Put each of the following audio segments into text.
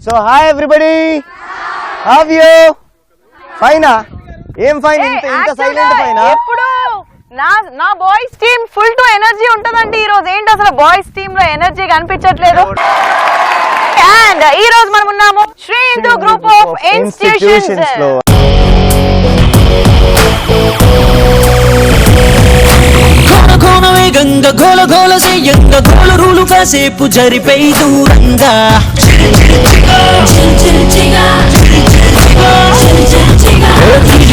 So hi everybody, how are you? ఫైనా? ఏం fine? ఇంత సైలెంట్ ఫైనా? ఎప్పుడు నా boys team full to energy ఉంటదండి. ఈ రోజు ఏంటి అసలు బాయ్స్ టీమ్ లో ఎనర్జీ కనిపించట్లేదు. అండ్ ఈ రోజు మనం ఉన్నాము Shri Hindu group of institutions లో. గంగ గోల గోల సేయంగ గోల రూలు కాసేపు జరిపై దూరంగా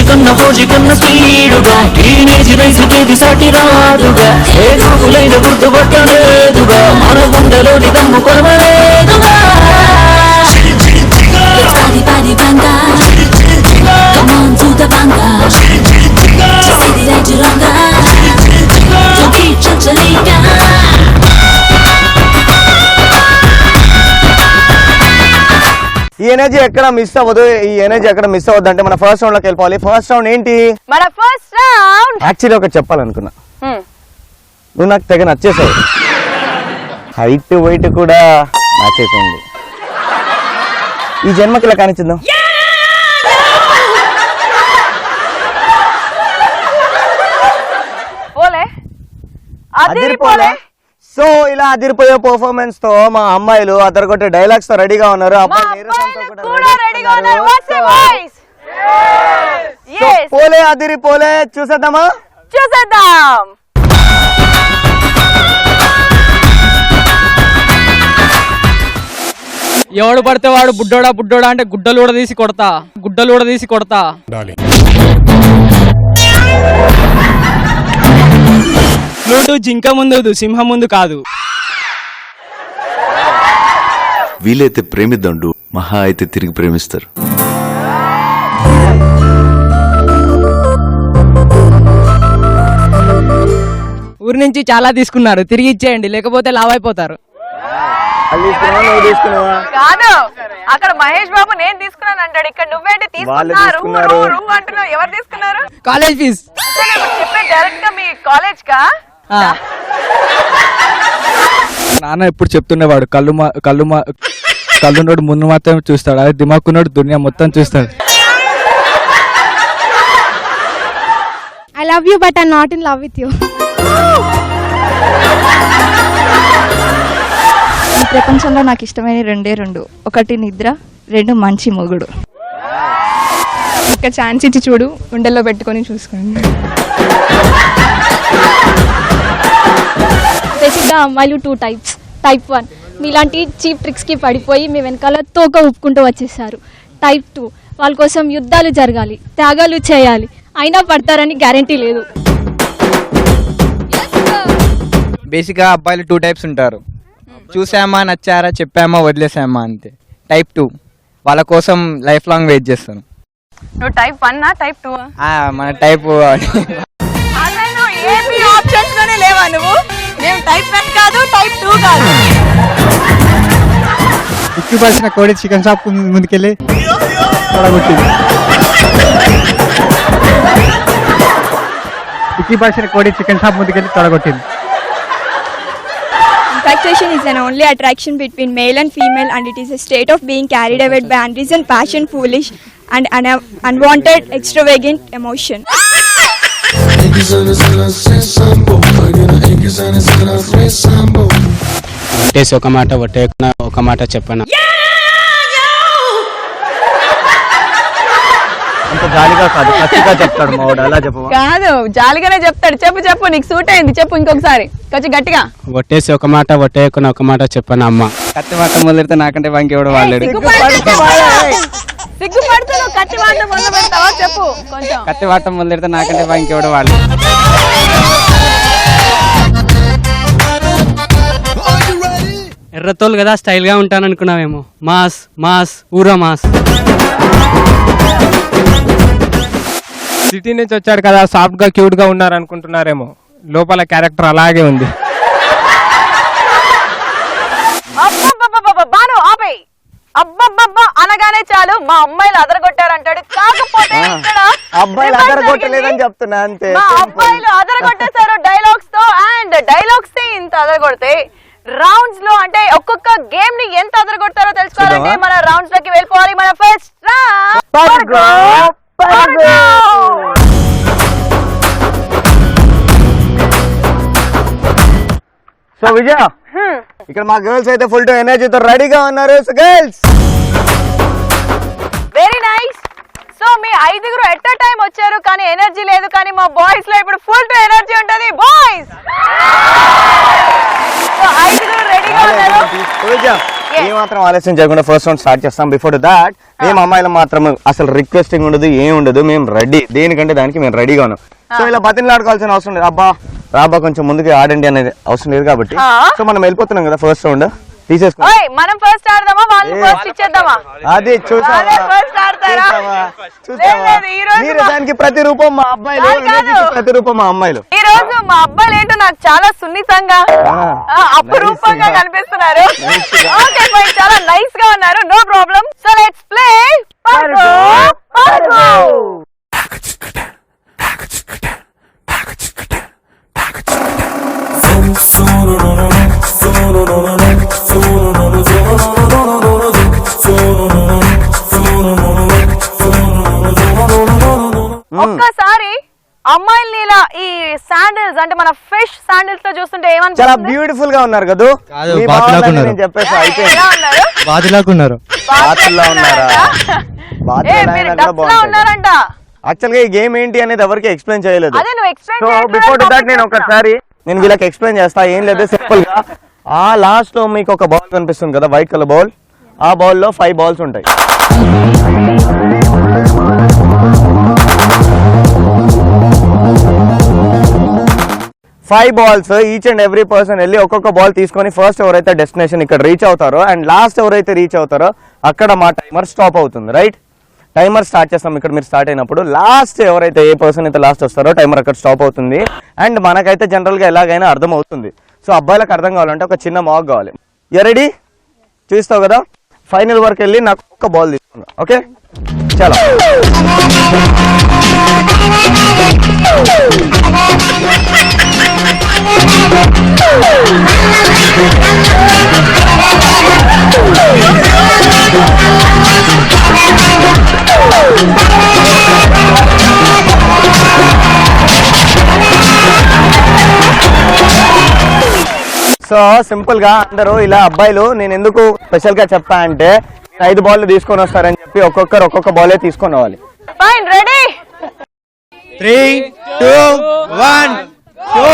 కన్న ఫోజి కన్న స్పీడుగా టీనేజ్ రైసుకేది సాటి రాదుగా ఏ చూపులైన గుర్తుపట్టలేదుగా మన గుండెలోని దమ్ము కొరవలేదుగా ఈ ఎనర్జీ ఎక్కడ మిస్ అవ్వదు. ఈ ఎనర్జీ ఎక్కడ మిస్ అవ్వద్దు అంటే మన ఫస్ట్ రౌండ్ లోకి వెళ్ళిపోవాలి. ఫస్ట్ రౌండ్ ఏంటి? మన ఫస్ట్ రౌండ్ యాక్చువల్లీ ఒకటి చెప్పాలనుకున్నా. నువ్వు నాకు తెగ నచ్చేసావు. హైట్ వెయిట్ కూడా మ్యాచ్ అయిపోయింది. ఈ జన్మకి ఇలా కానిచ్చిందాం. అదిరిపోలే. సో ఇలా అదిరిపోయే పర్ఫార్మెన్స్ తో మా అమ్మాయిలు అదరగొట్టే డైలాగ్స్ తో రెడీగా ఉన్నారు. పోలే అదిరిపోలే, చూసేద్దామా? చూసేద్దాం. ఎవడు పడితే వాడు బుడ్డోడా బుడ్డోడా అంటే గుడ్డలు కూడా తీసి కొడతా. ఫ్లూటు జింక ముందు సింహం ముందు కాదు. వీలైతే ప్రేమిద్దాండు, మహా అయితే తిరిగి ప్రేమిస్తారు. ఊరి నుంచి చాలా తీసుకున్నారు, తిరిగి ఇచ్చేయండి లేకపోతే లావ్ అయిపోతారు. కాదు, అక్కడ మహేష్ బాబు నేను తీసుకున్నాను అంటాడు, ఇక్కడ నువ్వేంటి తీసుకున్నారు అంటున్నావు. ఎవరు తీసుకున్నారు? కాలేజ్ ఫీజ్ చెప్పే డైరెక్ట్ గా మీ కాలేజ్ కా? నాన్న ఎప్పుడు చెప్తుండేవాడు, కళ్ళున్నోడు ముందు మాత్రమే చూస్తాడు, అదే దిమాకున్నోడు దునియా మొత్తం చూస్తాడు. I love you but I'm not in love with you. ఈ ప్రపంచంలో నాకు ఇష్టమైన రెండు, ఒకటి నిద్ర, రెండు మంచి మొగుడు. ఒక ఛాన్స్ ఇచ్చి చూడు, గుండెల్లో పెట్టుకొని చూసుకోండి. బేసిక్గా అమ్మాయిలు 2 types. టైప్ 1 మీలాంటి చీప్ ట్రిక్స్కి పడిపోయి మీ వెనకాల తోక ఊపుకుంటూ వచ్చేసారు. టైప్ 2 వాళ్ళ కోసం యుద్ధాలు జరగాలి, త్యాగాలు చేయాలి, అయినా పడతారని గ్యారంటీ లేదు. బేసిక్గా అబ్బాయిలు 2 types ఉంటారు. చూసామా, నచ్చారా, చెప్పామా, వదిలేసామా అంతే. టైప్ 2 వాళ్ళ కోసం లైఫ్ లాంగ్ వెయిట్ చేస్తాను. నువ్వు టైప్ 1 టైప్ 2? మన టైప్ ఆప్షన్స్ లోనే లేవా నువ్వు? మేము టైప్ 1 కాదు, టైప్ 2 కాదు. ఉక్కిపాల్సిన కోడి చికెన్ షాప్ ముందుకెళ్ళి తొడగొట్టింది. ఉక్కిపాల్సిన కోడి చికెన్ షాప్ ముందుకెళ్ళి తొడగొట్టింది. Infatuation is an only attraction between male and female, and it is a state of being carried away by unreasoned passion, foolish and unwanted extravagant emotion. ఒట్టేసి ఒక మాట, ఒక మాట చెప్పనా? అంత జాలిగా కాదు, ఖచ్చితంగా చెప్తాడు మా వాడు. అలా చెప్పవా? కాదు, జాలిగానే చెప్తాడు. చెప్పు నీకు సూట్ అయింది, చెప్పు ఇంకొకసారి కొంచెం గట్టిగా. ఒట్టేసి ఒక మాట, ఒట్టేయకున్న ఒక మాట చెప్పనా అమ్మ? కత్తి మాట మొదలెడితే నాకంటే వాంకేవాడు వాళ్ళాడు. సిగ్గుపడుతూ నువ్వు కత్తి మాట మొదలు పెడతావా? చెప్పు కొంచెం. కత్తి మాట మొదలెడితే నాకంటే వాంకేవాడు వాళ్ళు. ఎర్రతోలు కదా, స్టైల్ గా ఉంటాను అనుకున్నావేమో. మాస్ ఊరా మాస్. సిటీ నుంచి వచ్చాడు కదా, సాఫ్ట్ గా క్యూట్ గా ఉన్నారు అనుకుంటున్నారేమో, లోపల క్యారెక్టర్ అలాగే ఉంది. బాను ఆపే. అబ్బబ్బబ్బా అనగానే చాలు మా అమ్మాయిలు అదరగొట్టారంటాడు. కాకపోతే ఇక్కడ అబ్బాయిలు అదరగొట్టలేదని చెప్తున్నా అంతే. మా అబ్బాయిలు అదరగొట్టేశారు డైలాగ్స్ తో. అండ్ డైలాగ్స్ ఇంత అదరగొడితే రౌండ్స్ లో అంటే ఒక్కొక్క గేమ్ ని ఎంత అదరగొడతారో తెలుసుకోవాలంటే చూద్దామా? మన రౌండ్స్ లోకి వెళ్ళిపోవాలి. మన ఫస్ట్ సో విజయ ఇక్కడ మా గర్ల్స్ అయితే ఫుల్ టు ఎనర్జీతో రెడీగా ఉన్నారు. So girls very nice. So మీ ఐదుగురు ఎట్ అ టైం వచ్చారు కానీ ఎనర్జీ లేదు, కానీ మా బాయ్స్ లో ఇప్పుడు ఫుల్ టు ఎనర్జీ ఉంటది. బాయ్స్ సో ఐదుగురు రెడీగా ఉన్నారు. విజయ ఏ మాత్రం ఆలస్యం చేయకుండా ఫస్ట్ రౌండ్ స్టార్ట్ చేస్తాం. బిఫోర్ దాట్ మేము అమ్మాయిలు మాత్రం అసలు రిక్వెస్టింగ్ ఉండదు, ఏం ఉండదు. మేము రెడీ, దేనికంటే దానికి మేము రెడీగా ఉన్నాం. సో ఇలా బతిలాడుకోవాల్సిన అవసరం లేదు. అబ్బా రాబా కొంచెం ముందుకు ఆడండి అనేది అవసరం లేదు కాబట్టి సో మనం వెళ్ళిపోతున్నాం కదా ఫస్ట్ రౌండ్ తీసేసుకో. మనం ఫస్ట్ ఆడదామా, వాళ్ళు ఫస్ట్ ఇచ్చేద్దామా? అది చూసావా ఫస్ట్ ఆడతారా? మీరు దానికి ప్రతిరూపం మా అబ్బాయిలు, ప్రతిరూపం మా అమ్మాయిలు. ఈ రోజు మా అబ్బాయిలు ఏంటో నాకు చాలా సున్నితంగా అపురూపంగా కనిపిస్తున్నారు. ఓకే ఫైన్, చాలా నైస్ గా ఉన్నారు. No problem. So let's play పర్గో పర్గో. ఒక్కసారి అమ్మాయిల్ని ఇలా ఈ శాండిల్స్ అంటే మన ఫిష్ శాండిల్స్ తో చూస్తుంటే చాలా ఏమనిపిస్తుంది? బ్యూటిఫుల్ గా ఉన్నారు కదా. మీ బాతులాగా నేను చెప్పేసి అయిపోయింది. ఎలా ఉన్నారు? బాతులాకున్నారు. బాతుల్లా ఉన్నారా? బాతులా ఉన్నారంట. యాక్చువల్ గా ఈ గేమ్ ఏంటి అనేది ఎవరికి ఎక్స్ప్లెయిన్ చేయలేదు. అదే నువ్వు ఎక్స్ప్లెయిన్ సో బిఫోర్ దట్ నేను ఒకసారి వీళ్ళకి ఎక్స్ప్లెయిన్ చేస్తా. ఏం లేదు, సింపుల్ గా ఆ లాస్ట్ లో మీకు ఒక బాల్ కనిపిస్తుంది కదా, వైట్ కలర్ బాల్. ఆ బాల్ లో 5 balls ఉంటాయి. Five balls each and every person వెళ్ళి ఒక్కొక్క బాల్ తీసుకొని ఫస్ట్ ఎవరైతే డెస్టినేషన్ ఇక్కడ రీచ్ అవుతారో అండ్ లాస్ట్ ఎవరైతే రీచ్ అవుతారో అక్కడ మా టైమర్ స్టాప్ అవుతుంది. రైట్, టైమర్ స్టార్ట్ చేస్తాం ఇక్కడ మీరు స్టార్ట్ అయినప్పుడు. లాస్ట్ ఎవరైతే ఏ పర్సన్ అయితే లాస్ట్ వస్తారో టైమర్ అక్కడ స్టాప్ అవుతుంది. అండ్ మనకైతే జనరల్గా ఎలాగైనా అర్థం అవుతుంది. సో అబ్బాయిలకు అర్థం కావాలంటే ఒక చిన్న మాక్ కావాలి. You ready? చూస్తావు కదా, ఫైనల్ వరకు వెళ్ళి నాకు ఒక్క బాల్ తీసుకున్నా. ఓకే చాలా సో సింపుల్ గా అందరూ ఇలా అబ్బాయిలు నేను ఎందుకు స్పెషల్ గా చెప్పా అంటే 5 balls తీసుకొని వస్తారని చెప్పి ఒక్కొక్కరు ఒక్కొక్క బాలే తీసుకొని రావాలి. Fine, ready? 3, 2, 1 go.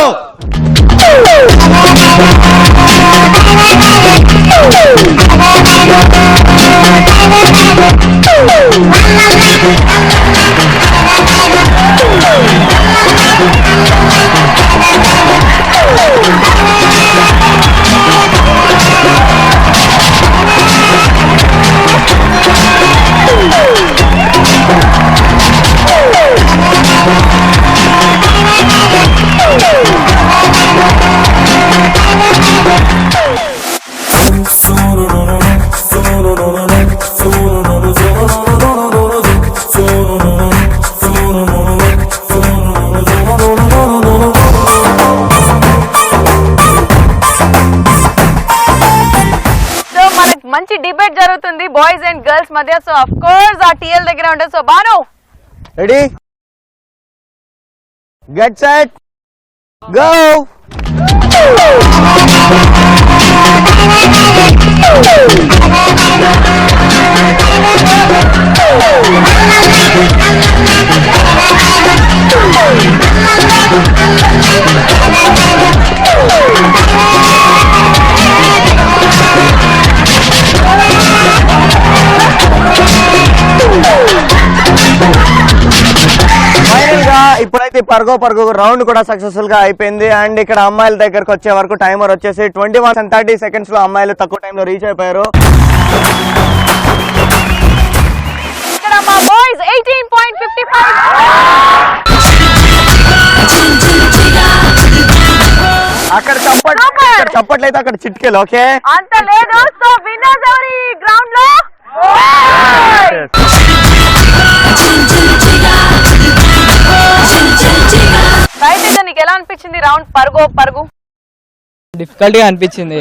మంచి డిబేట్ జరుగుతుంది బాయ్స్ అండ్ గర్ల్స్ మధ్య. సో ఆఫ్ కోర్స్ ఆ టీఎల్ దగ్గర ఉంటుంది. So Bhanu ready, get set, go. Final గా ఇప్పుడైతే పరుగు రౌండ్ కూడా సక్సెస్ఫుల్ గా అయిపోయింది. అండ్ ఇక్కడ అమ్మాయిల దగ్గరకు వచ్చే వరకు టైమర్ వచ్చేసి 21 and 30 seconds లో అమ్మాయిలు తక్కువ టైంలో రీచ్ అయిపోయారు. ఇక్కడ మా బాయ్స్ 18.55. అక్కడ చప్పట్లయితే అక్కడ చిట్కేలు. ఓకే, అంత లేదు. సో విన్నర్స్ ఎవరు ఈ గ్రౌండ్ లో? రైట్, అయితే నీకు ఎలా అనిపించింది రౌండ్ పరుగు? డిఫికల్ట్గా అనిపించింది.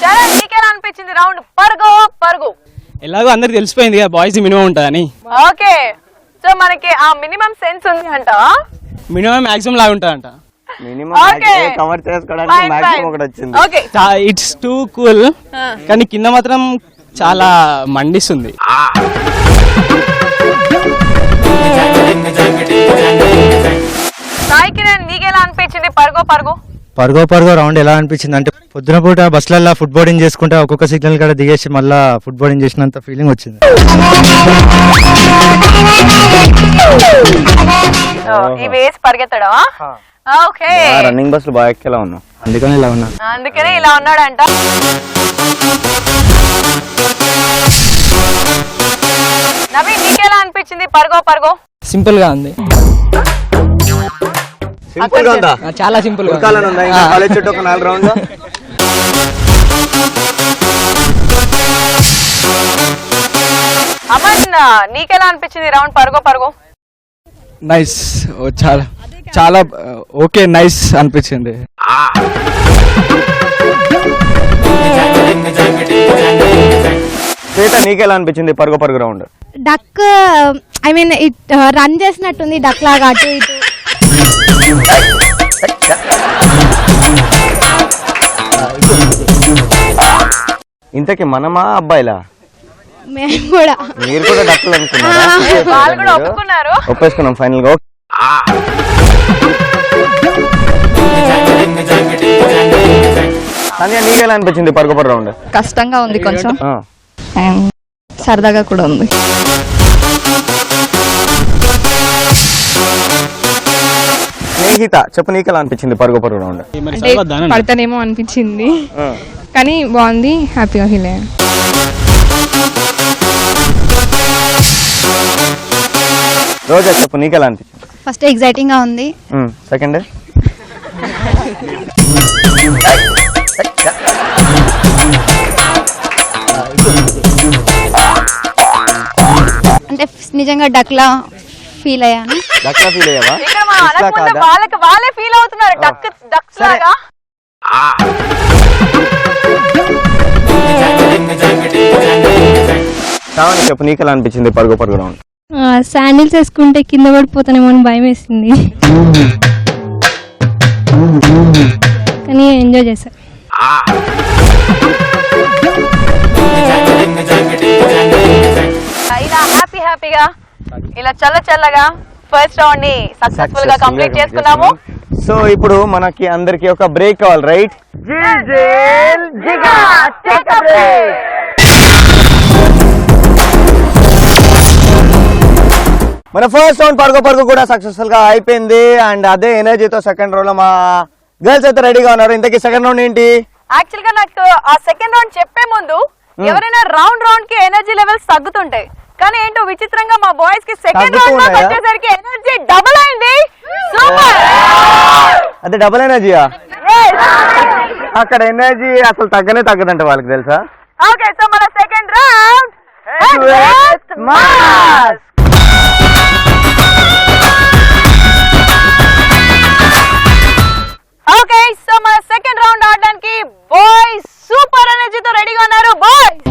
చాలా నీకేలా అనిపించింది రౌండ్ పరుగు పరుగు? ఎలాగో అందరికి తెలిసిపోయింది కదా బాయ్స్ మినిమం ఉంటుందని. ఓకే, సో మనకి ఆ మినిమం సెన్స్ ఉంది అంట. మినిమం మాక్సిమం లాగా ఉంటుందంట. Minimum Okay. కవర్ చేసుకోవడానికి మాక్సిమం ఒకటి వచ్చింది. ఓకే, ఇట్స్ టూ కూల్, కానీ కింద మాత్రం చాలా మండిస్తుంది. సాయికి నీకెలా అనిపించింది పరుగు పరుగు? పరుగో రౌండ్ ఎలా అనిపించింది అంటే పొద్దున పూట బస్సులలో ఫుడ్ బోర్డింగ్ చేసుకుంటే ఒక్కొక్క సిగ్నల్ కాడ దిగేసి మళ్ళా ఫుడ్ బోర్డింగ్ చేసినంత ఫీలింగ్ వచ్చింది. ఈ వేసి పరిగెత్తడా? ఓకే, రన్నింగ్ బస్ లో బాగా ఎక్కేలా ఉన్నాం, అందుకని ఇలా ఉన్నా. అందుకనే ఇలా ఉన్నాడంట. నవీన్ నీకెలా అనిపించింది పరుగో పరుగో? సింపుల్ గా ఉంది, సింపుల్ గా ఉందా? చాలా సింపుల్ గా ఉరకాలని ఉందా? ఇంకా కాలేజ్ చుట్టూ ఒక 4 రౌండ్లు. అమన్ నీకెలా అనిపించింది రౌండ్ పరుగో పరుగో? నైస్, చాలా చాలా ఓకే, నైస్ అనిపించింది. శ్వేత నీకెలా అనిపించింది పరుగు పరుగు round? Duck I mean it run చేసినట్టుంది డక్ లాగా అటు ఇటు. ఇంతకీ మనమా అబ్బాయిలా? మేము కూడా మీరు కూడా డక్కులు అనుకున్నారా? వాళ్ళు కూడా ఒప్పుకున్నారు. ఒప్పేసుకున్నాం ఫైనల్ గా. సంధ్య నీకెలా అనిపించింది పరుగు పరుగు రౌండ్? కష్టంగా ఉంది కొంచెం, ఆ. అండ్ సరదాగా కూడా ఉంది. స్నేహిత చెప్పు నీకెలా అనిపించింది పరుగు పరుగు రౌండ్? అంటే పడతానేమో అనిపించింది, కానీ బాగుంది, హ్యాపీగా ఫీల్ అయ్యాను. రోజా చెప్పు నీకెలా అనిపించింది? ఫస్ట్ ఎగ్జైటింగ్ గా ఉంది. సెకండ్ అంటే నిజంగా డక్లా ఫీల్ అయ్యాను. డక్లా ఫీల్ అయ్యావా? ఇక్కడ మా అనకముందు వాళ్ళకి వాళ్ళే ఫీల్ అవుతున్నారు డక్స్ లాగా. శ్రావణి చెప్పు నీకెలా అనిపించింది పరుగు పరుగు రౌండ్? శాండిల్స్ వేసుకుంటే కింద పడిపోతానేమో అని భయం వేసింది, కానీ ఎంజాయ్ చేశాను. ఇలా హ్యాపీగా ఇలా చల్లగా ఫస్ట్ రౌండ్ ని సక్సెస్ఫుల్ గా కంప్లీట్ చేసుకున్నాము. సో ఇప్పుడు మనకి అందరికి ఒక బ్రేక్ కావాలి, రైట్? మన ఫస్ట్ రౌండ్ పరుగు పరుగు కూడా సక్సెస్ఫుల్ గా అయిపోయింది. అండ్ అదే ఎనర్జీతో సెకండ్ రౌండ్ లో మా గర్ల్స్ అయితే రెడీగా ఉన్నారు. ఇంతకీ సెకండ్ రౌండ్ ఏంటి? యాక్చువల్ గా నాకు ఆ సెకండ్ రౌండ్ చెప్పే ముందు ఎవరైనా రౌండ్ కి ఎనర్జీ లెవెల్స్ తగ్గుతుంటాయి, కానీ ఏంటో విచిత్రంగా మా బాయ్స్ కి సెకండ్ రౌండ్ లో వచ్చేసరికి ఎనర్జీ డబుల్ అయింది. సూపర్, అదే డబుల్ ఎనర్జీయా? అక్కడ ఎనర్జీ అసలు తగ్గదంట వాళ్ళకి, తెలుసా? ఓకే, సో మన సెకండ్ రౌండ్ ఓకే, సో మన సెకండ్ రౌండ్ ఆడడానికి బాయ్స్ సూపర్ ఎనర్జీతో రెడీగా ఉన్నారు. బాయ్స్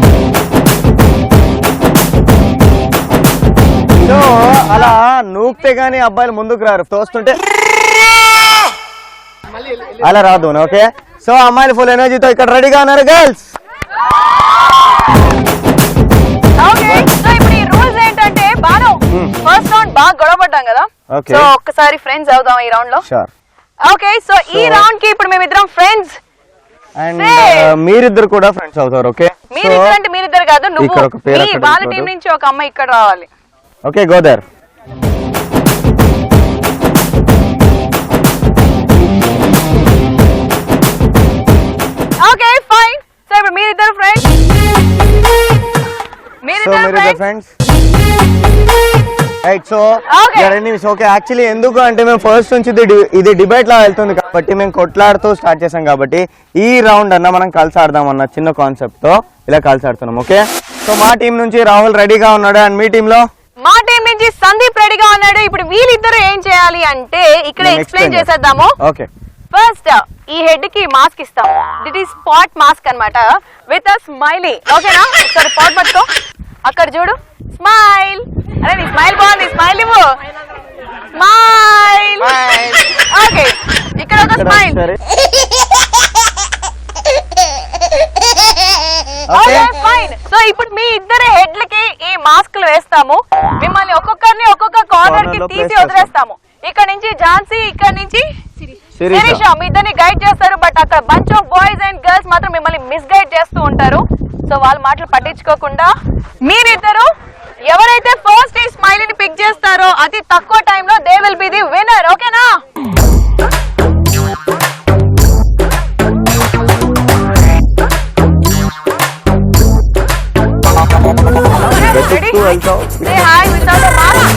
సో అలా నూక్తే గానీ అబ్బాయిలు ముందుకు రారు, తోస్తుంటే అలా రాదు. ఓకే, సో అమ్మాయిలు ఫుల్ ఎనర్జీతో ఇక్కడ రెడీగా ఉన్నారు గర్ల్స్. ఓకే, సో ఇప్పుడు ఈ రూల్స్ ఏంటంటే బాను ఫస్ట్ రౌండ్ బాగా గొడవపడ్డాం కదా, Okay. సో ఒక్కసారి ఫ్రెండ్స్ అవుదాం ఈ రౌండ్ లో. షూర్. ఓకే, సో ఈ రౌండ్ కి ఇప్పుడు మేమిద్దరం ఫ్రెండ్స్. అండ్ మీరిద్దరు కూడా ఫ్రెండ్స్ అవుతారు. ఓకే, మీరిద్దరు అంటే మీరిద్దరు కాదు, నువ్వు ఇక్కడ ఒక పేరు అక్కడ వాళ్ళ ఇంకోటి. టీం నుంచి ఒక అమ్మాయి ఇక్కడ రావాలి. Okay, go there. Okay fine, so ఇప్పుడు మీరిద్దరు ఫ్రెండ్స్. మీరిద్దరు friends, right? So enemies. Okay, actually ఎందుకు అంటే మేము ఫస్ట్ నుంచి ఇది డిబేట్ లా వెళ్తుంది కాబట్టి మేము కొట్లాడుతూ స్టార్ట్ చేసాం కాబట్టి ఈ రౌండ్ అన్న మనం కలిసి ఆడదాం అన్న చిన్న కాన్సెప్ట్ తో ఇలా కలిసి ఆడుతున్నాం. ఓకే, సో మా టీం నుంచి రాహుల్ రెడీగా ఉన్నాడు, అండ్ మీ టీమ్ లో మా టీం టీం నుంచి సందీప్ రెడీగా ఉన్నాడు. ఇప్పుడు వీళ్ళిద్దరు ఏం చేయాలి అంటే ఇక్కడ ఎక్స్ప్లెయిన్ చేసేద్దాము. ఓకే, ఫస్ట్ ఈ హెడ్ కి మాస్క్ ఇస్తాం. దిట్ ఈస్ స్పాట్ మాస్క్ అన్నమాట విత్ అ స్మైలీ. ఓకేనా? ఒకసారి స్పాట్ పట్టుకో, అక్కడ చూడు, స్మైల్. అరే నీ స్మైల్ బాగుంది, స్మైల్ ఇవ్వు, స్మైల్. ఓకే, ఇక్కడ ఒక స్మైల్. ఫైన్. సో ఇప్పుడు మీ ఇద్దరు హెడ్లకి ఈ మాస్క్లు వేస్తాము. మిమ్మల్ని ఒక్కొక్కరిని ఒక్కొక్క కార్నర్ కి తీసి వదిలేస్తాము. ఇక్కడ నుంచి ఝాన్సీ, ఇక్కడ నుంచి శిరీష మీ ఇద్దరిని గైడ్ చేస్తారు. బట్ అక్కడ bunch of boys and girls మాత్రం మిమ్మల్ని మిస్ గైడ్ చేస్తూ ఉంటారు. సో వాళ్ళ మాటలు పట్టించుకోకుండా మీరిద్దరు ఎవరైతే ఫస్ట్ ఈ స్మైల్ ని పిక్ చేస్తారో అతి తక్కువ టైంలో they will be the winner. ఓకేనా? Say hi without a mask.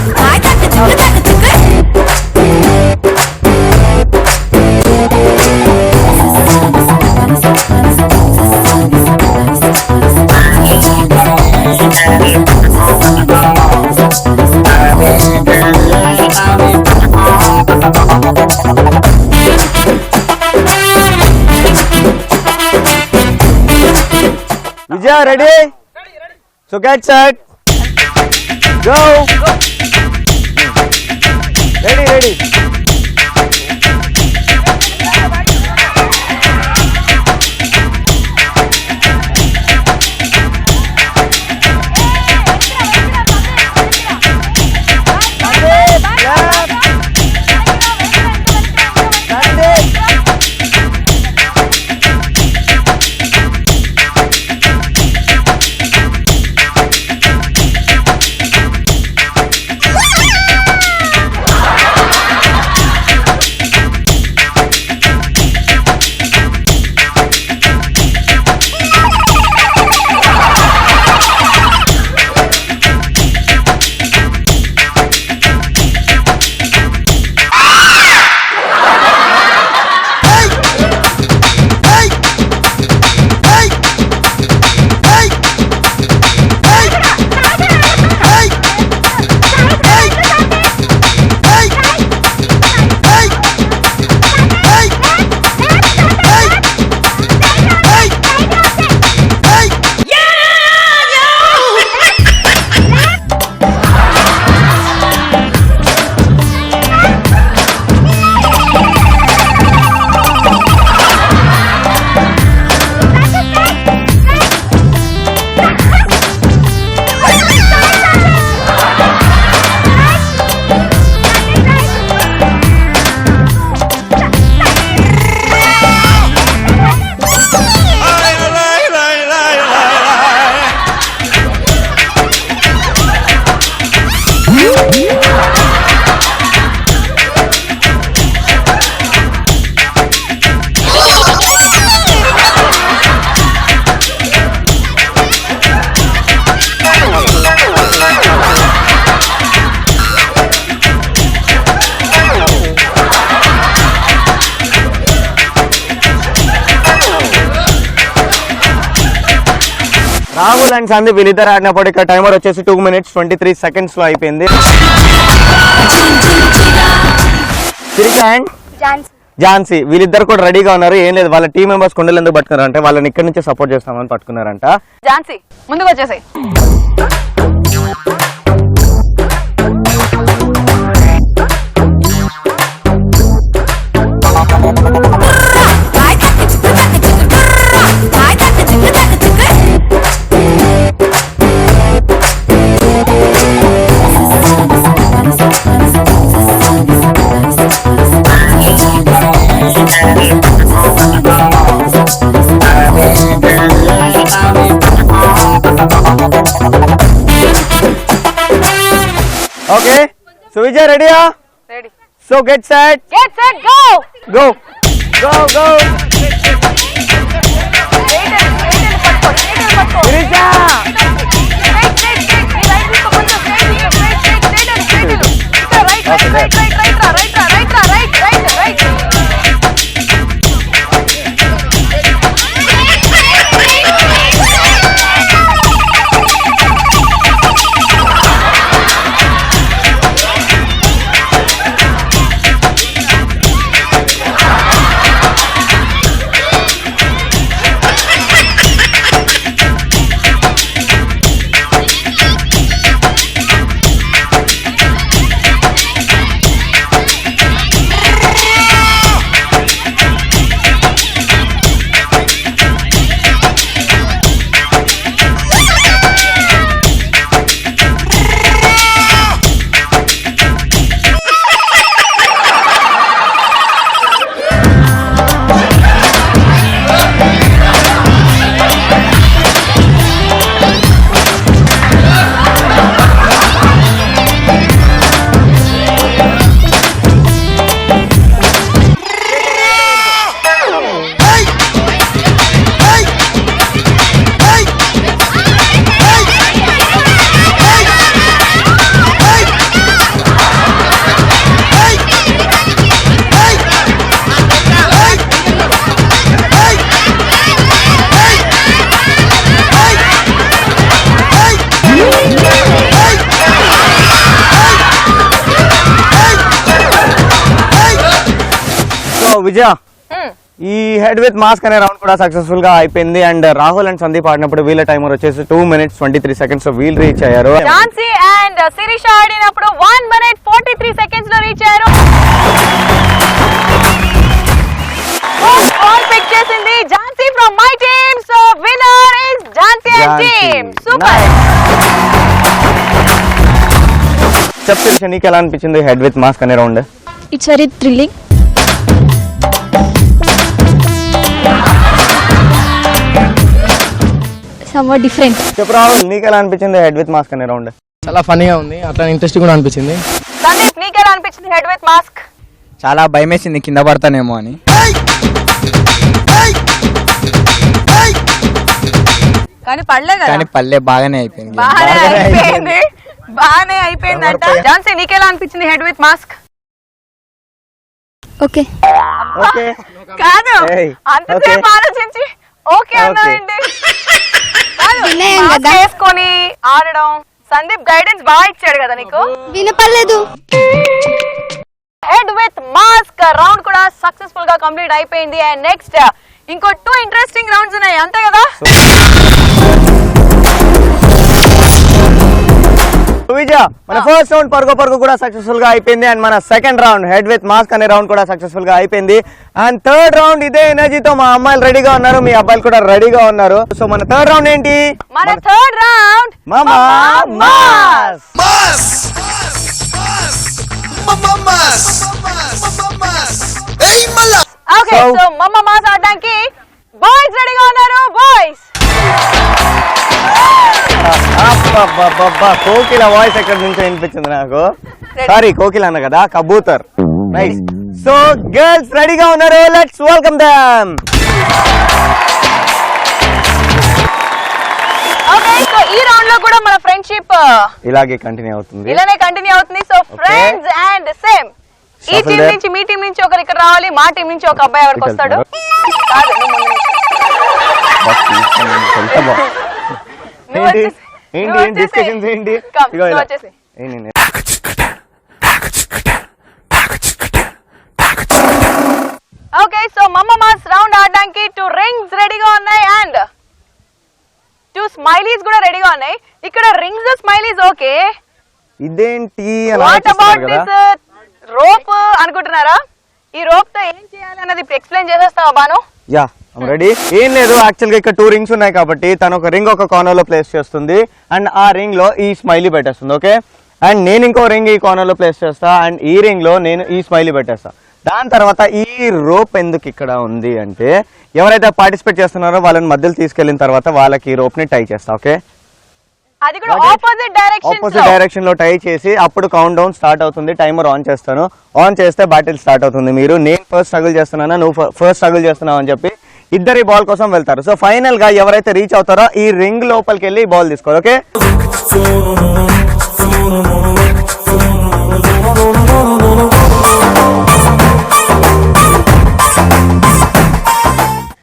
Vijay, ready? So get set. Go. Ready. Rahul and Sandeep వీళ్ళిద్దరు ఆడినప్పుడు ఇక్కడ టైమర్ వచ్చేసి 2 minutes 23 seconds లో అయిపోయింది. శిరీష అండ్ ఝాన్సీ వీళ్ళిద్దరు కూడా రెడీగా ఉన్నారు. ఏం లేదు, వాళ్ళ టీం మెంబర్స్ కొండలు ఎందుకు పట్టుకున్నారంటే వాళ్ళని ఇక్కడ నుంచి సపోర్ట్ చేస్తామని పట్టుకున్నారంట. ఝాన్సీ ముందుకు వచ్చేసాయి. Okay, so Vijay, ready? Ready. So get set. Get set, go. Go. Go, go. Shirisha. విజయ Hmm. ఈ హెడ్ విత్ మాస్క్ అనే రౌండ్ కూడా సక్సెస్ఫుల్ గా అయిపోయింది అండ్ రాహుల్ అండ్ సందీప్ ఆడినప్పుడు వీళ్ళ టైమర్ వచ్చేసి 2 minutes 23 seconds లో వీళ్ళు రీచ్ అయ్యారు. ఝాన్సీ అండ్ శిరీష ఆడినప్పుడు 1 minute 43 seconds లో రీచ్ అయ్యారు. స్కోర్ పిక్ చేసింది Jhansi from my team. So winner is Jhansi and team. Super. చెప్ శిరీష, నీకు ఎలా అనిపించింది హెడ్ విత్ మాస్క్ అనే round? It's very thrilling. Somewhat different. చెప్పు రాహుల్, నీకు ఎలా అనిపించింది హెడ్ విత్ మాస్క్ అనే రౌండ్? చాలా ఫనీగా ఉంది, అట్లా ఇంట్రెస్టింగ్ కూడా అనిపించింది. సందీప్, నీకు ఎలా అనిపించింది హెడ్ విత్ మాస్క్? చాలా భయం వేసింది కింద పడతానేమో అని. కానీ పడలే కదా. కానీ పల్లె బాగానే అయిపోయింది. బాగానే అయిపోయిందంట. ఝాన్సీ, నీకు ఎలా అనిపించింది head with mask? Okay. Okay కాదు, Hey, అంతసేపు okay. ఆలోచించి ఓకే అన్నారండి. వినయం కదా. చేసుకొని ఆడడం. సందీప్ గైడెన్స్ బాగా ఇచ్చాడు కదా నీకు. వినపడలేదు. హెడ్ విత్ మాస్క్ రౌండ్ కూడా సక్సెస్ఫుల్ గా కంప్లీట్ అయిపోయింది. అండ్ నెక్స్ట్ ఇంకో 2 ఇంట్రెస్టింగ్ రౌండ్స్ ఉన్నాయి, అంతే కదా? విజయ, మన ఫస్ట్ రౌండ్ పరుగు కూడా సక్సెస్ఫుల్ గా అయిపోయింది అండ్ మన second round head with mask అనే రౌండ్ కూడా సక్సెస్ఫుల్ గా అయిపోయింది. అండ్ థర్డ్ రౌండ్ ఇదే ఎనర్జీతో మా అమ్మాయిలు రెడీగా ఉన్నారు, మీ అబ్బాయిలు కూడా రెడీగా ఉన్నారు. సో మన థర్డ్ రౌండ్ ఏంటి? మన థర్డ్ రౌండ్ మామా మాస్. ఓకే, సో మమ్మ మాస్ ఆడడానికి బాయ్స్ రెడీగా ఉన్నారు. బాయ్స్, కోకిల వాయిస్ ఎక్కడి నుంచో వినిపించింది నాకు. సారీ, కోకిల అన్న కదా, కబూతర్. నైస్. సో గర్ల్స్ రెడీగా ఉన్నారు, let's welcome them. Okay, so ఈ రౌండ్ లో కూడా మన ఫ్రెండ్షిప్ ఇలాగే కంటిన్యూ అవుతుంది. ఇలానే కంటిన్యూ అవుతుంది. సో ఫ్రెండ్స్ అండ్ సేమ్ ఈ Shuffle టీం there. నుంచి మీ టీం నుంచి ఒకరు ఇక్కడ రావాలి, మా టీం నుంచి ఒక అబ్బాయి ఎవరికి వస్తాడు. కాదు, నువ్వు ముందు నుంచి. నువ్వు ఏంటి వచ్చేసి. ఏంటి నువ్వు ఏంటి డిస్కషన్స్ ఏంటి? Come, ఇగో నువ్వు ఇలా. వచ్చేసి. ఓకే, సో మమ్మ మాస్ రౌండ్ ఆడడానికి 2 రింగ్స్ రెడీగా ఉన్నాయి అండ్ 2 స్మైలీస్ కూడా రెడీగా ఉన్నాయి. ఇక్కడ రింగ్స్ స్మైలీస్ ఓకే. ఇదేంటి అని వాట్ ఆలోచిస్తున్నారు అబౌట్ కదా. దిస్ రోప్ అనుకుంటున్నారా? ఈ రోప్ తో ఏం చేయాలి అన్నది ఇప్పుడు ఎక్స్ప్లెయిన్ చేసేస్తావా బాను? Yeah, ready. ఏం లేదు, యాక్చువల్ గా ఇక్కడ 2 రింగ్స్ ఉన్నాయి కాబట్టి తను ఒక రింగ్ ఒక కార్నర్ లో ప్లేస్ చేస్తుంది అండ్ ఆ రింగ్ లో ఈ స్మైలీ పెట్టేస్తుంది. ఓకే, అండ్ నేను ఇంకో రింగ్ ఈ కార్నర్ లో ప్లేస్ చేస్తా అండ్ ఈ రింగ్ లో నేను ఈ స్మైలీ పెట్టేస్తా. దాని తర్వాత ఈ రోప్ ఎందుకు ఇక్కడ ఉంది అంటే ఎవరైతే పార్టిసిపేట్ చేస్తున్నారో వాళ్ళని మధ్యలో తీసుకెళ్లిన తర్వాత వాళ్ళకి ఈ రోప్ ని టై చేస్తా. ఓకే, అది కూడా ఆపోజిట్ ఆపోజిట్ డైరెక్షన్ లో టై చేసి అప్పుడు కౌంట్ డౌన్ స్టార్ట్ అవుతుంది. టైమర్ ఆన్ చేస్తాను, ఆన్ చేస్తే బ్యాటిల్ స్టార్ట్ అవుతుంది. మీరు నేను ఫస్ట్ స్ట్రగుల్ చేస్తున్నానా, నువ్వు ఫస్ట్ స్ట్రగుల్ చేస్తున్నావు అని చెప్పి ఇద్దరి బాల్ కోసం వెళ్తారు. సో ఫైనల్ గా ఎవరైతే రీచ్ అవుతారో ఈ రింగ్ లోపలికి వెళ్ళి బాల్ తీసుకోరు. ఓకే,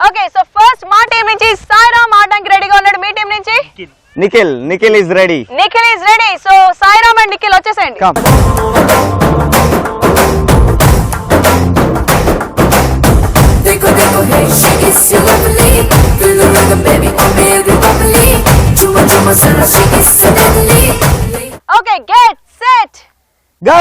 ఓకే, సో ఫస్ట్ మా టీం నుంచి సాయిరామ్ ఆడడానికి రెడీగా ఉన్నాడు. మీ టీం నుంచి Nikhil is ready. Nikhil is ready. So Sairam and Nikhil వచ్చేసేయండి. కమ్. देखो देखो hey shake it so lovely feel the rhythm baby oh baby bubbly chuma chuma zara shake it so deadly okay, get set go.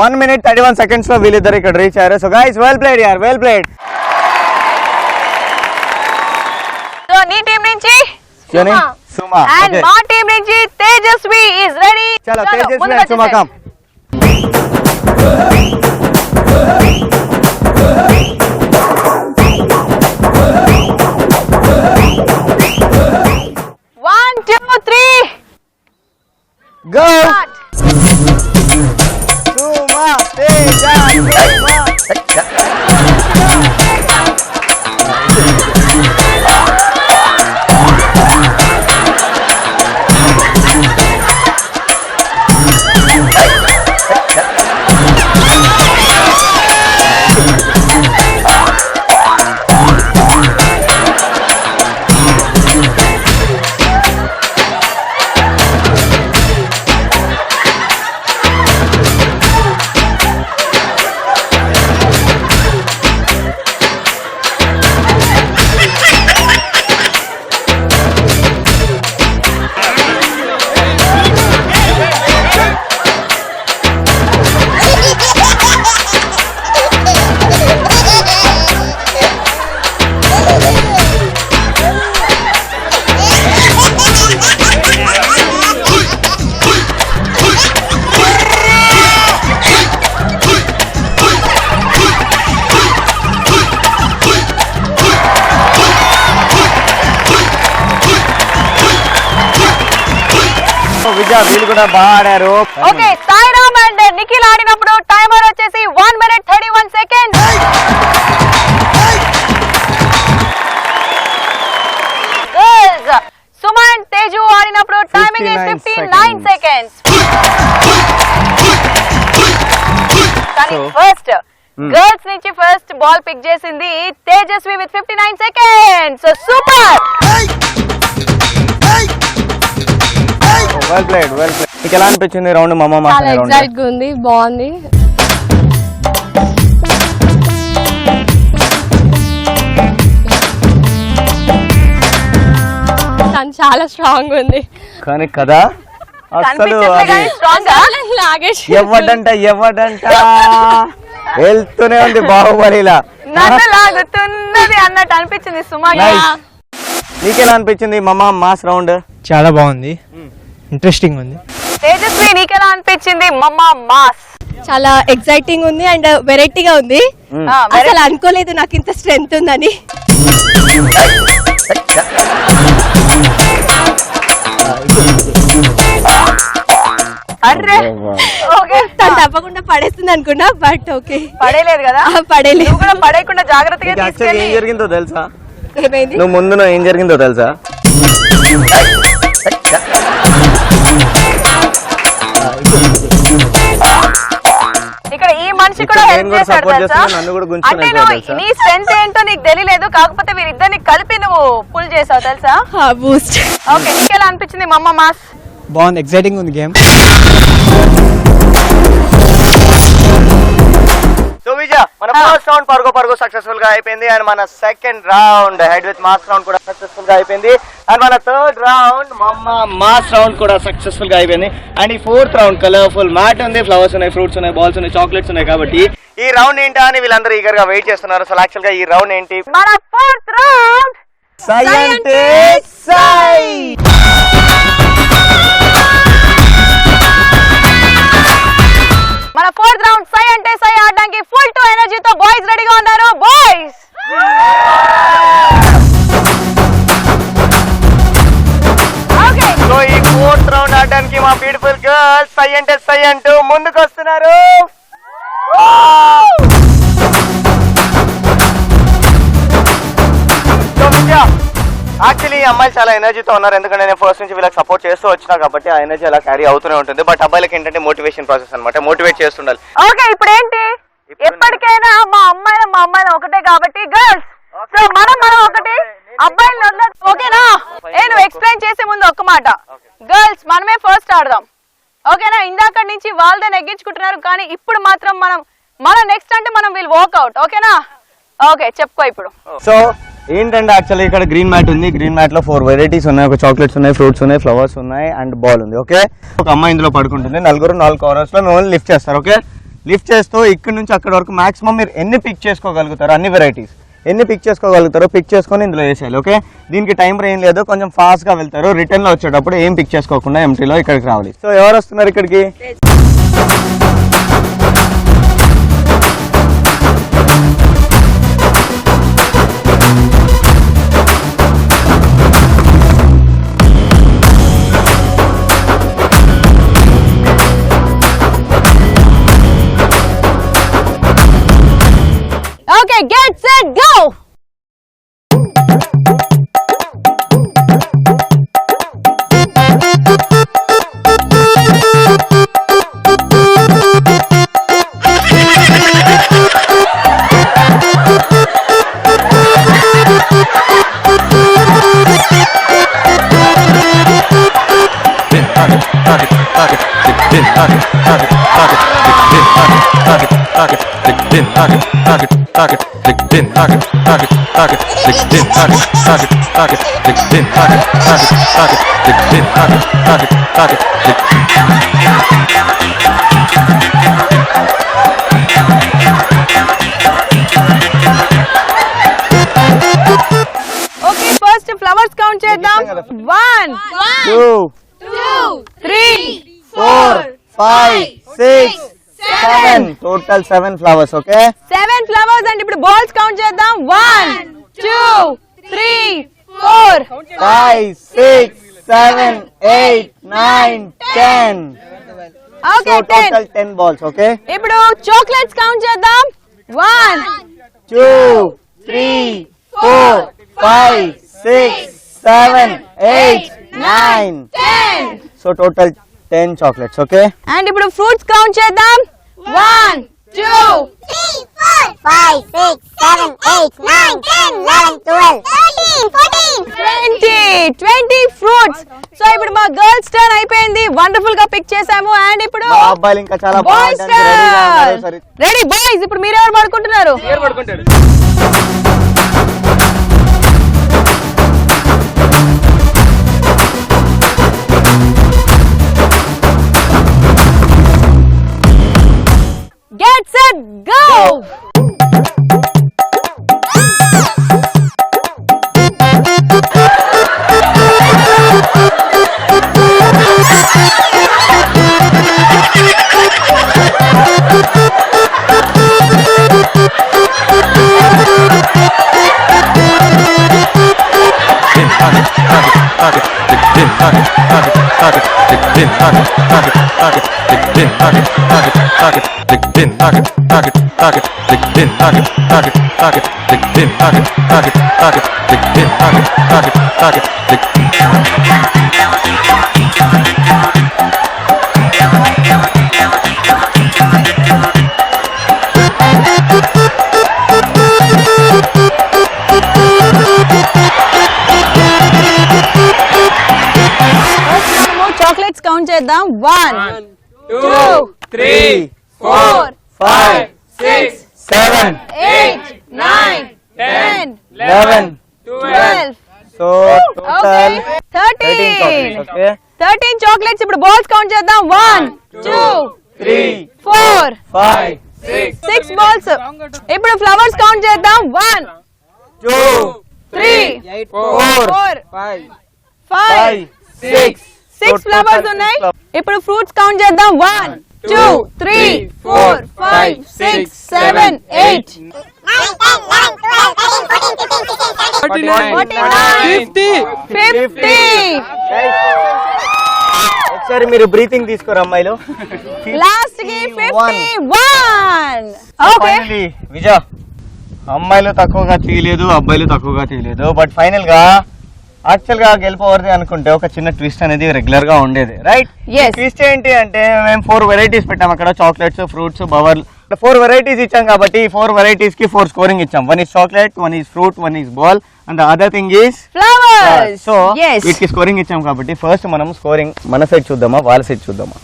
1 minute 31 seconds లో వీళ్ళిద్దరు ఇక్కడ reach అయ్యారు. So guys well played యార్, well played. So నీ team నుంచి సుమా and మా team నుంచి Tejaswi is ready. చలో Tejaswi and Suma come. One, two, three. Go. Suma, Teja, Suma. Vijaya వీళ్ళు కూడా బాగా ఆడారు. ఓకే సాయిరామ్ అండ్ నిఖిల్ ఆడినప్పుడు టైమర్ వచ్చేసి 1 minute 31 seconds. Girls, Suma and Teju ఆడినప్పుడు టైమింగ్ ఇస్ 59 seconds. కానీ ఫస్ట్ గర్ల్స్ నుంచి ఫస్ట్ బాల్ పిక్ చేసింది Tejaswi with 59 seconds. Super. Well played, well played. మీకు ఎలా అనిపించింది రౌండ్ మమ్మ మాస్ చాలా ఎగ్జైట్ గా ఉంది, బాగుంది. తను చాలా స్ట్రాంగ్ ఉంది కానీ కదా అసలు అది ఎవడంట వెళ్తూనే ఉంది బాహుబలిలా. నన్ను లాగుతున్నది అన్నట్టు అనిపించింది సుమాగా. నీకెలా అనిపించింది మమ్మ మాస్ రౌండ్? చాలా బాగుంది, ఇంట్రెస్టింగ్ ఉంది. తేజస్వి నీకెలా అనిపించింది మమ్మ మాస్? చాలా ఎక్సైటింగ్ ఉంది అండ్ వెరైటీగా ఉంది. అసలు అనుకోలేదు నాకు ఇంత స్ట్రెంగ్త్ ఉందని. అర్రే ఓకే తను తప్పకుండా పడేస్తుంది అనుకున్నా, బట్ ఓకే పడేలేదు కదా. పడేలేదు. నువ్వు కూడా పడేయకుండా జాగ్రత్తగా యాక్చువల్లీ తీసుకెళ్ళి. ఏం జరిగిందో తెలుసా? ఏమైంది? నువ్వు ముందు ఏం జరిగిందో తెలుసా? ఇక్కడ ఈ మనిషి కూడా ఇక్కడ హెల్ప్ నేను కూడా చేశాడు support తెలుసా? చేస్తున్నా, నన్ను కూడా గుంజుకొని అంటే వెళ్ళిపోయాడు నువ్వు తెలుసా? నీ స్ట్రెంత్ ఏంటో నీకు తెలియలేదు, కాకపోతే వీరిద్దరిని కలిపి నువ్వు పుల్ చేసావు తెలుసా? బూస్ట్. ఓకే నీకెలా అనిపించింది మమ్మ మాస్? బాగుంది, ఎక్సైటింగ్ ఉంది గేమ్. సో విజయ మన ఫస్ట్ రౌండ్ పరుగు సక్సెస్ఫుల్ గా అయిపోయింది అండ్ మన second round head with mass round కూడా సక్సెస్ఫుల్ గా అయిపోయింది అండ్ మన థర్డ్ రౌండ్ మమ్మ మాస్ రౌండ్ కూడా సక్సెస్ఫుల్ గా అయిపోయింది అండ్ ఈ ఫోర్త్ రౌండ్ కలర్ఫుల్ మ్యాట్ ఉంది, ఫ్లవర్స్ ఉన్నాయి, ఫ్రూట్స్ ఉన్నాయి, బాల్స్ ఉన్నాయి, చాక్లెట్స్ ఉన్నాయి. కాబట్టి ఈ రౌండ్ ఏంటా అని వీళ్ళందరూ ఈగర్ గా వెయిట్ చేస్తున్నారు. అసలు యాక్చువల్ గా ఈ రౌండ్ ఏంటి? మన ఫోర్త్ రౌండ్ సై అంటే సై. మన ఫోర్త్ రౌండ్ సై అంటే సై ఆడడానికి ఫుల్ టు ఎనర్జీతో బాయ్స్ రెడీగా ఉన్నారు. బాయ్స్ ఓకే సో ఈ ఫోర్త్ రౌండ్ ఆడడానికి మా బ్యూటిఫుల్ గర్ల్స్ సై అంటే సై అంటూ ముందుకు వస్తున్నారు. సో విజయ యాక్చువల్లీ ఈ అమ్మాయిలు చాలా ఎనర్జీతో ఉన్నారు, ఎందుకంటే నేను ఫస్ట్ నుంచి వీళ్ళకి సపోర్ట్ చేస్తూ వచ్చినా కాబట్టి ఆ ఎనర్జీ అలా క్యారీ అవుతూనే ఉంటుంది. బట్ అబ్బాయిలకి ఏంటంటే మోటివేషన్ ప్రాసెస్ అనమాట, మోటివేట్ చేస్తుండాలి. ఓకే ఇప్పుడు ఏంటి, ఎప్పటికైనా మా అమ్మాయిలు ఒకటే కాబట్టి గర్ల్స్ సో మనం ఒకటి అబ్బాయిలు వదలదు. ఓకేనా? నేను ఎక్స్ప్లెయిన్ చేసే ముందు ఒక్క మాట, గర్ల్స్ మనమే ఫస్ట్ ఆడదాం. ఓకేనా? ఇందాక నుంచి వాళ్ళదే నెగ్గించుకుంటున్నారు, కానీ ఇప్పుడు మాత్రం మన నెక్స్ట్ అంటే మనం విల్ వర్క్అవుట్. ఓకేనా? ఓకే చెప్పుకో ఇప్పుడు. సో ఏంటంటే యాక్చువల్లీ ఇక్కడ గ్రీన్ మ్యాట్ ఉంది, గ్రీన్ మ్యాట్ లో 4 వెరైటీస్ ఉన్నాయి, ఒక చాక్లెట్స్ ఉన్నాయి, ఫ్రూట్స్ ఉన్నాయి, ఫ్లవర్స్ ఉన్నాయి అండ్ బాల్ ఉంది. ఓకే ఒక అమ్మాయి ఇందులో పడుకుంటుంది, నలుగురు 4 కార్నర్స్ లో మిమ్మల్ని లిఫ్ట్ చేస్తారు. ఓకే లిఫ్ట్ చేస్తూ ఇక్కడ నుంచి అక్కడ వరకు మాక్సిమం మీరు ఎన్ని పిక్ చేసుకోగలుగుతారు, అన్ని వెరైటీస్ ఎన్ని పిక్ చేసుకోగలుగుతారో పిక్ చేసుకొని ఇందులో వేసేయాలి. ఓకే, దీనికి టైం ఏం లేదు, కొంచెం ఫాస్ట్గా వెళ్తారు. రిటర్న్లో వచ్చేటప్పుడు ఏం పిక్ చేసుకోకుండా ఎంటీలో ఇక్కడికి రావాలి. సో ఎవరు వస్తున్నారు ఇక్కడికి? Okay, get set, go! Okay, first flowers count చేద్దాం. 1 2 3 4 5 6 7 total 7 flowers. Okay, 7 flowers and ఇప్పుడు బాల్స్ కౌంట్ చేద్దాం. 1 2 3 4 5 6 7 8 9 10. Okay, so 10. Total 10 balls. Okay, ఇప్పుడు చాక్లెట్స్ కౌంట్ చేద్దాం. 1 2 3 4 5 6 7 8 9 10. So total 10 chocolates. Okay, and ఇప్పుడు ఫ్రూట్స్ కౌంట్ చేద్దాం. 1 2 3 4 5 6 7 8 9 10 11 12 13 14 20 ఫ్రూట్స్. సో ఇప్పుడు మా girls turn అయిపోయింది. వండర్ఫుల్ గా పిక్ చేసాము. అండ్ ఇప్పుడు మా అబ్బాయిలు ఇంకా చాలా బాయ్స్ బాగా రెడీగా ఉన్నారు. సరే, రెడీ బాయ్స్, ఇప్పుడు మీరు ఎవరు పడుకుంటున్నారు? Get set, go! Chocolates count చేద్దాం. 1 2 3 4 5 6 7 8 9 10 11 12. So Okay, total 13 chocolates. Okay, 13 chocolates. ఇప్పుడు బాల్స్ కౌంట్ చేద్దాం. 1 2 3 4 5 6 బాల్స్. ఇప్పుడు ఫ్లవర్స్ కౌంట్ చేద్దాం. 1 2 3 4 5 5 6 6 ఫ్లవర్స్ ఉన్నాయి. ఇప్పుడు ఫ్రూట్స్ కౌంట్ చేద్దాం. 1 2 3 4 5 6 7 8 50. ఒకసారి మీరు బ్రీతింగ్ తీసుకోరు అమ్మాయిలు. లాస్ట్ కి 51. ఓకే, ఫైనలీ విజయ్, అమ్మాయిలు తక్కువగా తీయలేదు, అబ్బాయిలు తక్కువగా తీయలేదు. బట్ ఫైనల్ గా యాక్చువల్ గా గెలిపోవద్ది అనుకుంటే ఒక చిన్న ట్విస్ట్ అనేది రెగ్యులర్ గా ఉండేది, రైట్? Yes. ట్విస్ట్ ఏంటి అంటే మేము 4 వెరైటీస్ పెట్టాం అక్కడ, చాక్లెట్స్, ఫ్రూట్స్, బవర్. 4 వెరైటీస్ ఇచ్చాం కాబట్టి 4 వెరైటీస్ కి 4 స్కోరింగ్ ఇచ్చాం. 1 is chocolate, 1 is fruit, 1 is ball and the other thing is flowers. So వీటికి స్కోరింగ్ ఇచ్చాం కాబట్టి ఫస్ట్ మనం స్కోరింగ్ మన సైడ్ చూద్దామా, వాళ్ళ సైడ్ చూద్దామా?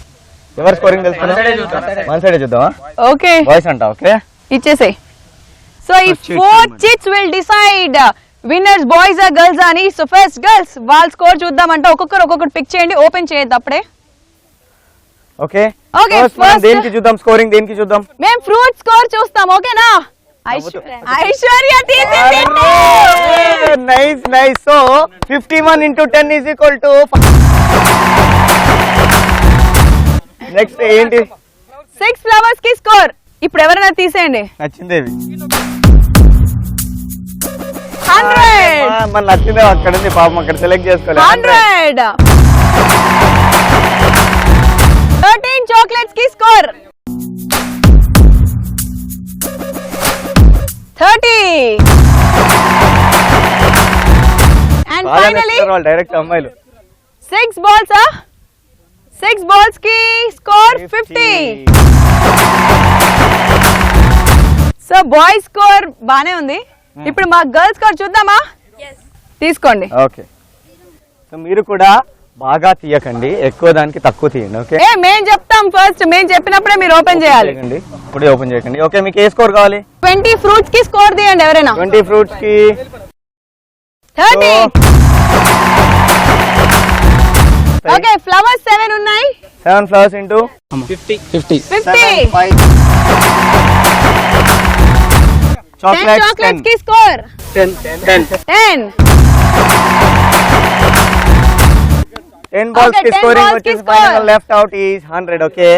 ఎవరు స్కోరింగ్ తెలుసుకున్నా? మన సైడ్ చూద్దామా? ఓకే, బాయ్స్ అంట. ఓకే, ఇచ్చేసే. సో ఈ 4 chits will decide winners boys ఆ గర్ల్స్ అని. సో ఫస్ట్ గర్ల్స్ వాళ్ళ స్కోర్ చూద్దామంటే ఒక్కొక్కటి పిక్ చేయండి. ఓపెన్ చేయొద్దు అప్పుడే. ఓకే Okay, ఫస్ట్ మనం first- దేనికి చూద్దాం, స్కోరింగ్ దేనికి చూద్దాం? మేము ఫ్రూట్ స్కోర్ చూస్తాం, ఓకేనా? ఐశ్వర్య తీసింది. Nice nice. So 51 into 10 is equal to next ఏంటి? 6 ఫ్లవర్స్ కి స్కోర్. ఇప్పుడు ఎవరైనా తీసేయండి. నచ్చిందేవి 100. మన నచ్చిందే అక్కడ ఉంది పాపం, అక్కడ సెలెక్ట్ చేసుకోలేదు. 100. 13 చాక్లెట్స్ కి స్కోర్. 30. అండ్ ఫైనలీ డైరెక్ట్ అమ్మాయిలు 6 balls. 6 balls కి స్కోర్ 50. సో బాయ్స్ స్కోర్ బానే ఉంది. ఇప్పుడు మా గర్ల్స్ స్కోర్ చూద్దామా? తీసుకోండి. ఓకే. సో మీరు కూడా బాగా తీయకండి, ఎక్కువ దానికి తక్కువ తీయండి. ఓకే, మేం చెప్తాం ఫస్ట్, మేం చెప్పినప్పుడే మీరు ఓపెన్ చేయాలి. ఇప్పుడే ఓపెన్ చేయకండి. ఓకే, మీకు ఏ స్కోర్ కావాలి? 20 ఫ్రూట్స్ కి స్కోర్ తీయండి ఎవరైనా. 20 ఫ్రూట్స్ కి 30. ఓకే, ఫ్లవర్స్ 7 ఉన్నాయి. 7 ఫ్లవర్స్ ఇంటూ 50 50. 10 చాక్లెట్స్ కి score 10 balls Okay, ki 10 scoring balls which ki is score. final left out is 100. Okay,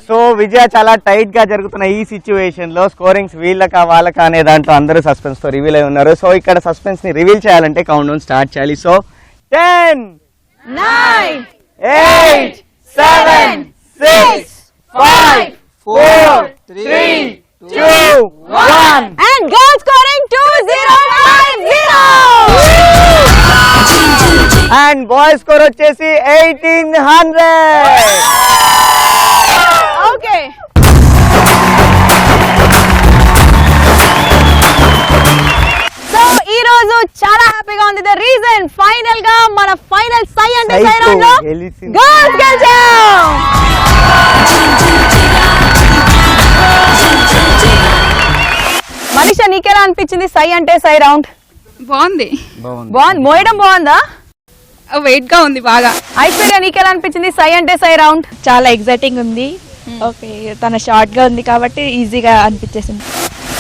so విజయ చాలా టైట్ గా జరుగుతున్న ఈ సిచ్యువేషన్ లో స్కోరింగ్స్ వీళ్ళకా వాళ్ళకా అనే దాంట్లో అందరూ సస్పెన్స్ తో రివీల్ అయి ఉన్నారు. సో ఇక్కడ సస్పెన్స్ ని రివీల్ చేయాలంటే కౌంట్ డౌన్ స్టార్ట్ చేయాలి. So 10 9 8 7 6 5 4 3 2 1 and girl scoring 2050. And boys score వచ్చేసి 1800. ఓకే, సో ఈ రోజు చాలా హ్యాపీగా ఉంది. ద రీజన్ ఫైనల్ గా మన ఫైనల్ సై అంటే సై రౌండ్ లో గెలిచింది. గర్ల్స్ గెలిచాం. మనీషా, నీకెలా అనిపించింది సై అంటే సై రౌండ్? బాగుంది. బాగుంది, మోయడం బాగుందా? వెయిట్ గా ఉంది బాగా. ఐశ్వర్య, నీకెలా అనిపించింది సై అంటే సై రౌండ్? చాలా ఎగ్జైటింగ్ ఉంది. ఓకే, తన షార్ట్ గా ఉంది కాబట్టి ఈజీగా అనిపించేసింది.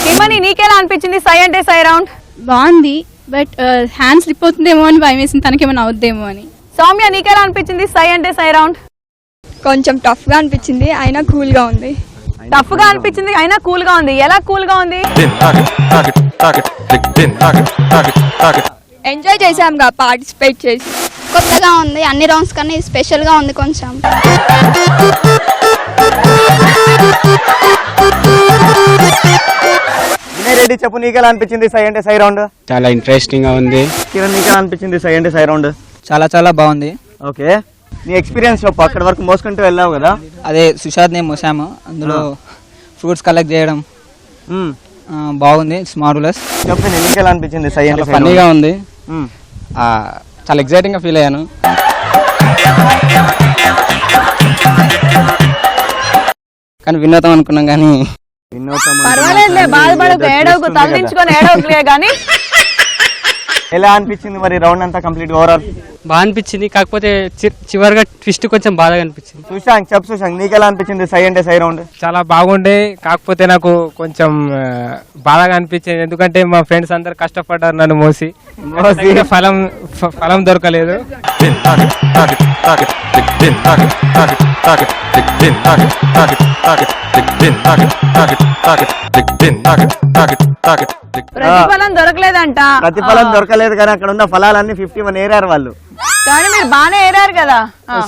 హిమని, నీకెలా అనిపించింది సై అంటే సై రౌండ్? బాగుంది, బట్ హ్యాండ్ స్లిప్ అవుతుందేమో అని భయం వేసింది, తనకేమైనా అవుద్దేమో అని. సౌమ్య, నీకెలా అనిపించింది సై అంటే సై రౌండ్? కొంచెం టఫ్ గా అనిపించింది, అయినా కూల్ గా ఉంది. టఫ్ గా అనిపించింది అయినా కూల్ గా ఉంది. ఎలా కూల్ గా ఉంది? ఎంజాయ్ చేసాంగా పార్టిసిపేట్ చేసి. కొత్తగా ఉంది, అన్ని రౌండ్స్ కన్నా స్పెషల్ గా ఉంది కొంచెం. వినయ్ రెడ్డి, చెప్పు నీకెలా అనిపించింది సై అంటే సై రౌండ్? చాలా ఇంట్రెస్టింగ్ గా ఉంది. కిరణ్, నీకెలా అనిపించింది సై అంటే సై రౌండ్? చాలా చాలా బాగుంది. ఓకే, నీ ఎక్స్పీరియన్స్ చెప్పు. అక్కడ వరకు మోసుకుంటూ వెళ్ళావు కదా? అదే సుషాద్ని మోసాము, అందులో ఫ్రూట్స్ కలెక్ట్ చేయడం మ్మ్. బాగుంది. స్మార్ట్లెస్ చెప్పు, నీకెలా అనిపించింది సై అంటే సై ఫన్నీగా ఉంది. మ్మ్. చాలా ఎగ్జైటింగ్ గా ఫీల్ అయ్యాను. కానీ వినోదం అనుకున్నాం కానీ పర్వాలేదులే, బాధపడకు, ఏడవకు, తలదించుకొని ఏడవకులే. కానీ ఎలా అనిపించింది మరి రౌండ్ అంతా కంప్లీట్ ఓవరాల్? బాగా అనిపించింది, కాకపోతే చివరిగా ట్విస్ట్ కొంచెం బాధగా అనిపించింది. సుశాంక్, చెప్పు సుశాంక్, నీకెలా అనిపించింది సై అంటే సై రౌండ్? చాలా బాగుండే, కాకపోతే నాకు కొంచెం బాధగా అనిపించింది. ఎందుకంటే మా ఫ్రెండ్స్ అందరు కష్టపడ్డారు నన్ను మోసి, ఫలం దొరకలేదు. ప్రతిఫలం దొరకలేదంట. ప్రతిఫలం దొరకలేదు, కానీ అక్కడ ఉన్న ఫలాలన్నీ 51 ఏరారు వాళ్ళు. కానీ మీరు బాగానే ఏరారు కదా.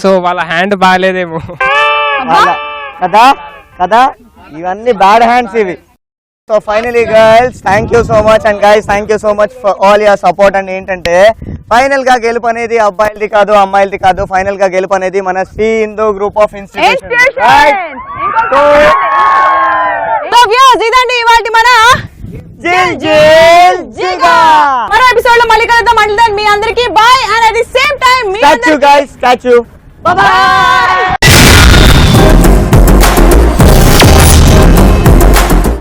సో వాళ్ళ హ్యాండ్ బాగాలేదేమో కదా కదా, ఇవన్నీ బ్యాడ్ హ్యాండ్స్ ఇవి. So finally girls, thank you so much. And guys, thank you so much for all your support. And ఏంటంటే ఫైనల్ గా గెలుపు అనేది అబ్బాయిలది కాదు, అమ్మాయిలది కాదు. ఫైనల్ గా గెలుపు అనేది మన Sri Hindu group of institution. ఇదండి ఇవాటి మన జిల్ జిల్ జిగా. మరో ఎపిసోడ్ లో మళ్ళీ కలుద్దాం. అంటే మీ అందరికీ bye. And at the same time Catch you guys, catch you. Bye bye.